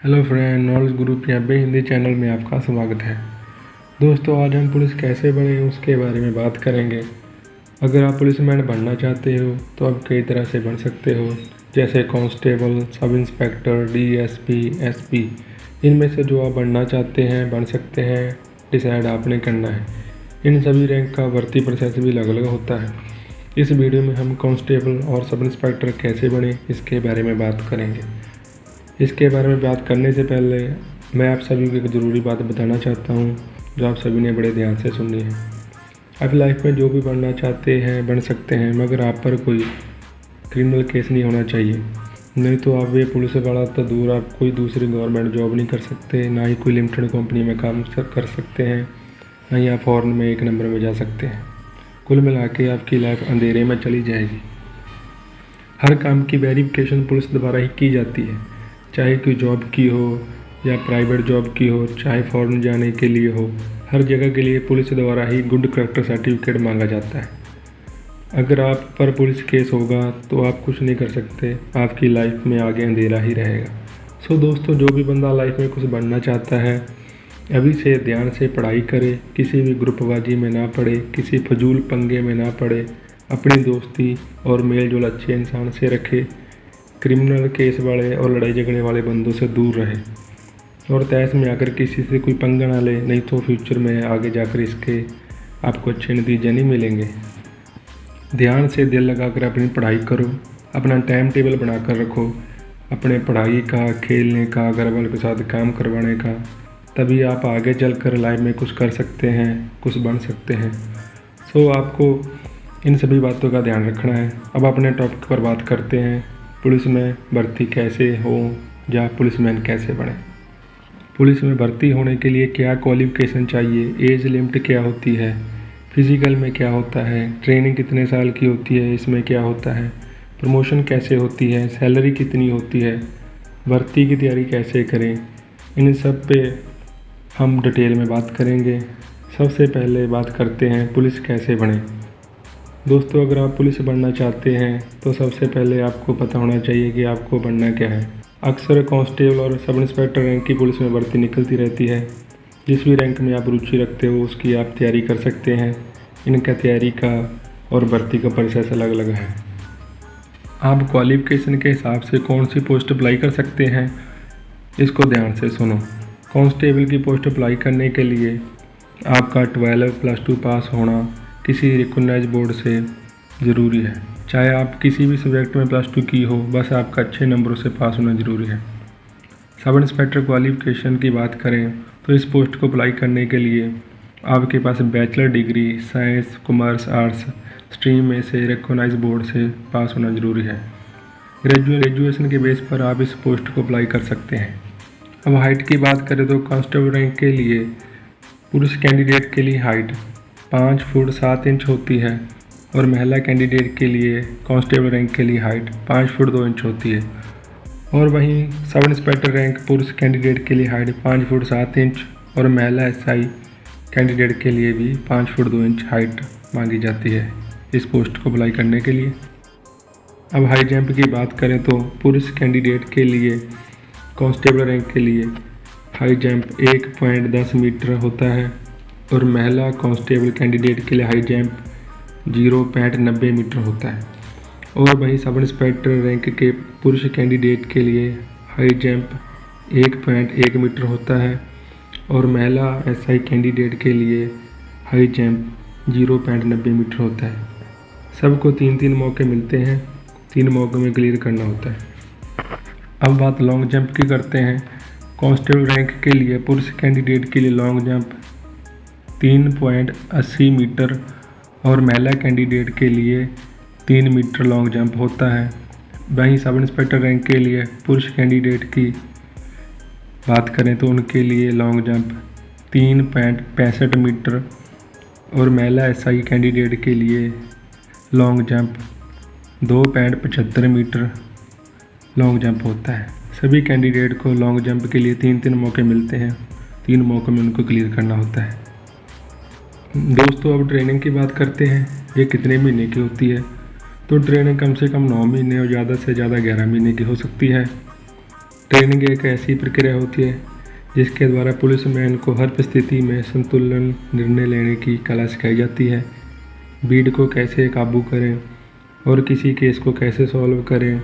Hello friend, knowledge गुरु Punjabi Hindi channel में आपका स्वागत है। दोस्तों, आज हम पुलिस कैसे बने उसके बारे में बात करेंगे। अगर आप पुलिसमैन बनना चाहते हो तो आप कई तरह से बन सकते हो, जैसे constable, sub inspector, DSP, SP. इनमें से जो आप बनना चाहते हैं बन सकते हैं, डिसाइड आपने करना है। इन सभी रैंक का भर्ती प्रोसेस भी अलग अलग होता है। इस वीडियो में हम कांस्टेबल और सब इंस्पेक्टर कैसे बने इसके बारे में बात करेंगे। इसके बारे में बात करने से पहले मैं आप सभी को एक ज़रूरी बात बताना चाहता हूँ, जो आप सभी ने बड़े ध्यान से सुननी है। आप लाइफ में जो भी बनना चाहते हैं बन सकते हैं, मगर आप पर कोई क्रिमिनल केस नहीं होना चाहिए। नहीं तो आप ये पुलिस वाला तो दूर, आप कोई दूसरी गवर्नमेंट जॉब नहीं कर सकते, ना ही कोई लिमिटेड कंपनी में काम कर सकते हैं, ना ही आप फॉरेन में एक नंबर में जा सकते हैं। कुल मिला के आपकी लाइफ अंधेरे में चली जाएगी। हर काम की वेरिफिकेशन पुलिस द्वारा ही की जाती है, चाहे कोई जॉब की हो या प्राइवेट जॉब की हो, चाहे फॉरेन जाने के लिए हो। हर जगह के लिए पुलिस द्वारा ही गुड करैक्टर सर्टिफिकेट मांगा जाता है। अगर आप पर पुलिस केस होगा तो आप कुछ नहीं कर सकते, आपकी लाइफ में आगे अंधेरा ही रहेगा। सो दोस्तों, जो भी बंदा लाइफ में कुछ बनना चाहता है अभी से ध्यान से पढ़ाई करे, किसी भी ग्रुपबाजी में ना पड़े, किसी फजूल पंगे में ना पड़े, अपनी दोस्ती और मेल जोल अच्छे इंसान से रखे, क्रिमिनल केस वाले और लड़ाई झगड़े वाले बंदों से दूर रहे और तहस में आकर किसी से कोई पंगा ना ले, नहीं तो फ्यूचर में आगे जाकर इसके आपको अच्छे नतीजे नहीं मिलेंगे। ध्यान से दिल लगाकर अपनी पढ़ाई करो, अपना टाइम टेबल बनाकर रखो, अपने पढ़ाई का, खेलने का, घर वालों के साथ काम करवाने का, तभी आप आगे चलकर लाइफ में कुछ कर सकते हैं, कुछ बन सकते हैं। सो आपको इन सभी बातों का ध्यान रखना है। अब अपने टॉपिक पर बात करते हैं, पुलिस में भर्ती कैसे हो या पुलिसमैन कैसे बने। पुलिस में भर्ती होने के लिए क्या क्वालिफ़िकेशन चाहिए, एज लिमिट क्या होती है, फिज़िकल में क्या होता है, ट्रेनिंग कितने साल की होती है, इसमें क्या होता है, प्रमोशन कैसे होती है, सैलरी कितनी होती है, भर्ती की तैयारी कैसे करें, इन सब पे हम डिटेल में बात करेंगे। सबसे पहले बात करते हैं पुलिस कैसे बने। दोस्तों, अगर आप पुलिस बनना चाहते हैं तो सबसे पहले आपको पता होना चाहिए कि आपको बनना क्या है। अक्सर कांस्टेबल और सब इंस्पेक्टर रैंक की पुलिस में भर्ती निकलती रहती है। जिस भी रैंक में आप रुचि रखते हो उसकी आप तैयारी कर सकते हैं। इनका तैयारी का और भर्ती का प्रोसेस अलग अलग है। आप क्वालिफ़िकेशन के हिसाब से कौन सी पोस्ट अप्लाई कर सकते हैं, इसको ध्यान से सुनो। कांस्टेबल की पोस्ट अप्लाई करने के लिए आपका 12+2 पास होना किसी रिकॉग्नाइज्ड बोर्ड से ज़रूरी है। चाहे आप किसी भी सब्जेक्ट में +2 की हो, बस आपका अच्छे नंबरों से पास होना ज़रूरी है। सब इंस्पेक्टर क्वालिफ़िकेशन की बात करें तो इस पोस्ट को अप्लाई करने के लिए आपके पास bachelor degree science, commerce, arts stream में से रिकॉग्नाइज्ड बोर्ड से पास होना ज़रूरी है। ग्रेजुएशन के बेस पर आप इस पोस्ट को अप्लाई कर सकते हैं। अब हाइट की बात करें तो कांस्टेबल रैंक के लिए पुरुष कैंडिडेट के लिए हाइट 5 फुट 7 इंच होती है और महिला कैंडिडेट के लिए कांस्टेबल रैंक के लिए हाइट 5 फुट 2 इंच होती है। और वहीं सब इंस्पेक्टर रैंक पुरुष कैंडिडेट के लिए हाइट 5 फुट 7 इंच और महिला एसआई कैंडिडेट के लिए भी 5 फुट 2 इंच हाइट मांगी जाती है इस पोस्ट को अप्लाई करने के लिए। अब हाई जंप की बात करें तो पुरुष कैंडिडेट के लिए कांस्टेबल रैंक के लिए हाई जंप 1.10 मीटर होता है और महिला कांस्टेबल कैंडिडेट के लिए हाई जंप 0.90 मीटर होता है। और वहीं सब इंस्पेक्टर रैंक के पुरुष कैंडिडेट के लिए हाई जंप 1.1 मीटर होता है और महिला एसआई कैंडिडेट के लिए हाई जंप 0.90 मीटर होता है। सबको 3-3 मौके मिलते हैं, 3 मौकों में क्लियर करना होता है। अब बात लॉन्ग जंप की करते हैं। कांस्टेबल रैंक के लिए पुरुष कैंडिडेट के लिए लॉन्ग जंप 3.80 मीटर और महिला कैंडिडेट के लिए 3 मीटर लॉन्ग जंप होता है। वहीं सब इंस्पेक्टर रैंक के लिए पुरुष कैंडिडेट की बात करें तो उनके लिए लॉन्ग जंप 3.65 मीटर और महिला एसआई कैंडिडेट के लिए long jump 2.75 metre long jump होता है। सभी कैंडिडेट को लॉन्ग जंप के लिए 3-3 मौके मिलते हैं, 3 मौकों में उनको क्लियर करना होता है। दोस्तों, अब ट्रेनिंग की बात करते हैं। ये कितने महीने की होती है, तो ट्रेनिंग कम से कम 9 महीने और ज़्यादा से ज़्यादा 11 महीने की हो सकती है। ट्रेनिंग एक ऐसी प्रक्रिया होती है जिसके द्वारा पुलिसमैन को हर परिस्थिति में संतुलन निर्णय लेने की कला सिखाई जाती है। भीड़ को कैसे काबू करें और किसी केस को कैसे सॉल्व करें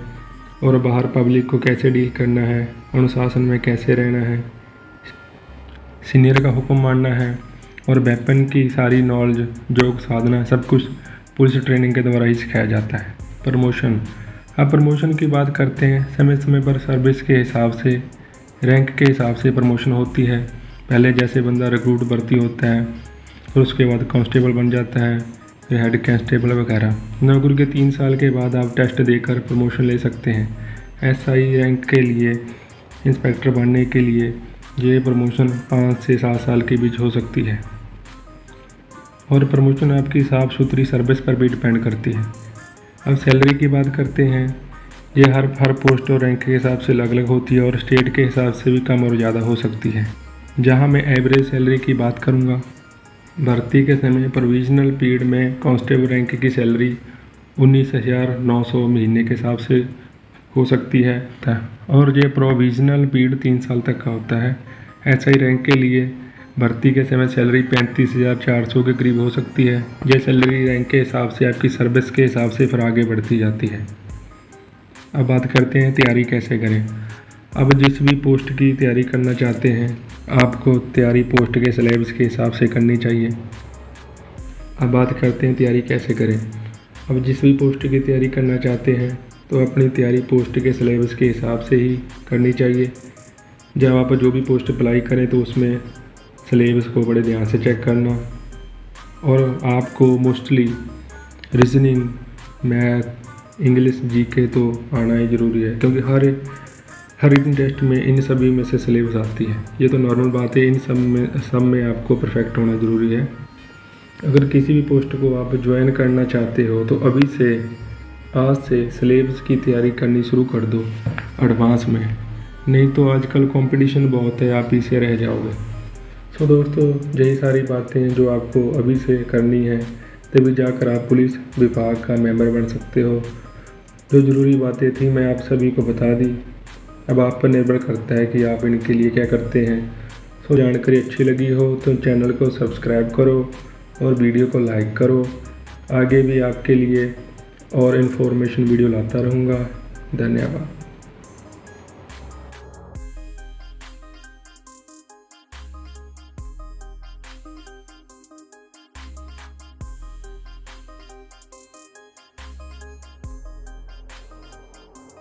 और बाहर पब्लिक को कैसे डील करना है, अनुशासन में कैसे रहना है, सीनियर का हुक्म मानना है और वेपन की सारी नॉलेज जोग साधना सब कुछ पुलिस ट्रेनिंग के द्वारा ही सिखाया जाता है। प्रमोशन। अब प्रमोशन की बात करते हैं। समय समय पर सर्विस के हिसाब से, रैंक के हिसाब से प्रमोशन होती है। पहले जैसे बंदा रिक्रूट भर्ती होता है और उसके बाद कांस्टेबल बन जाता है, फिर हेड कांस्टेबल वगैरह। नौकरी के 3 साल के बाद आप टेस्ट देकर प्रमोशन ले सकते हैं। SI रैंक के लिए, इंस्पेक्टर बनने के लिए ये प्रमोशन 5 से 7 साल के बीच हो सकती है और प्रमोशन आपकी साफ सुथरी सर्विस पर भी डिपेंड करती है। अब सैलरी की बात करते हैं। ये हर पोस्ट और रैंक के हिसाब से अलग अलग होती है और स्टेट के हिसाब से भी कम और ज़्यादा हो सकती है। जहां मैं एवरेज सैलरी की बात करूंगा। भर्ती के समय प्रोविजनल पीरियड में कांस्टेबल रैंक की सैलरी 19,900 महीने के हिसाब से हो सकती है और ये प्रोविजनल पीरियड 3 साल तक का होता है। SI रैंक के लिए भर्ती के समय सैलरी 35,400 के करीब हो सकती है। यह सैलरी रैंक के हिसाब से आपकी सर्विस के हिसाब से फिर आगे बढ़ती जाती है। अब बात करते हैं तैयारी कैसे करें। अब जिस भी पोस्ट की तैयारी करना चाहते हैं आपको तैयारी पोस्ट के सिलेबस के हिसाब से करनी चाहिए। अब बात करते हैं तैयारी कैसे करें। अब जिस भी पोस्ट की तैयारी करना चाहते हैं तो अपनी तैयारी पोस्ट के सिलेबस के हिसाब से ही करनी चाहिए। जब आप जो भी पोस्ट अप्लाई करें तो उसमें सिलेबस को बड़े ध्यान से चेक करना और आपको mostly reasoning, math, English, GK तो आना ही ज़रूरी है क्योंकि हर रिटन टेस्ट में इन सभी में से सिलेबस आती है। ये तो नॉर्मल बात है, इन सब में आपको परफेक्ट होना ज़रूरी है। अगर किसी भी पोस्ट को आप ज्वाइन करना चाहते हो तो अभी से आज से सिलेबस की तैयारी करनी शुरू कर दो एडवांस में, नहीं तो आजकल कंपटीशन बहुत है, आप पीछे रह जाओगे। सो दोस्तों, यही सारी बातें जो आपको अभी से करनी है तभी जाकर आप पुलिस विभाग का मेंबर बन सकते हो। जो ज़रूरी बातें थी मैं आप सभी को बता दी। अब आप पर निर्भर करता है कि आप इनके लिए क्या करते हैं। सो जानकारी अच्छी लगी हो तो चैनल को सब्सक्राइब करो और वीडियो को लाइक करो। आगे भी आपके लिए और इन्फॉर्मेशन वीडियो लाता रहूँगा। धन्यवाद।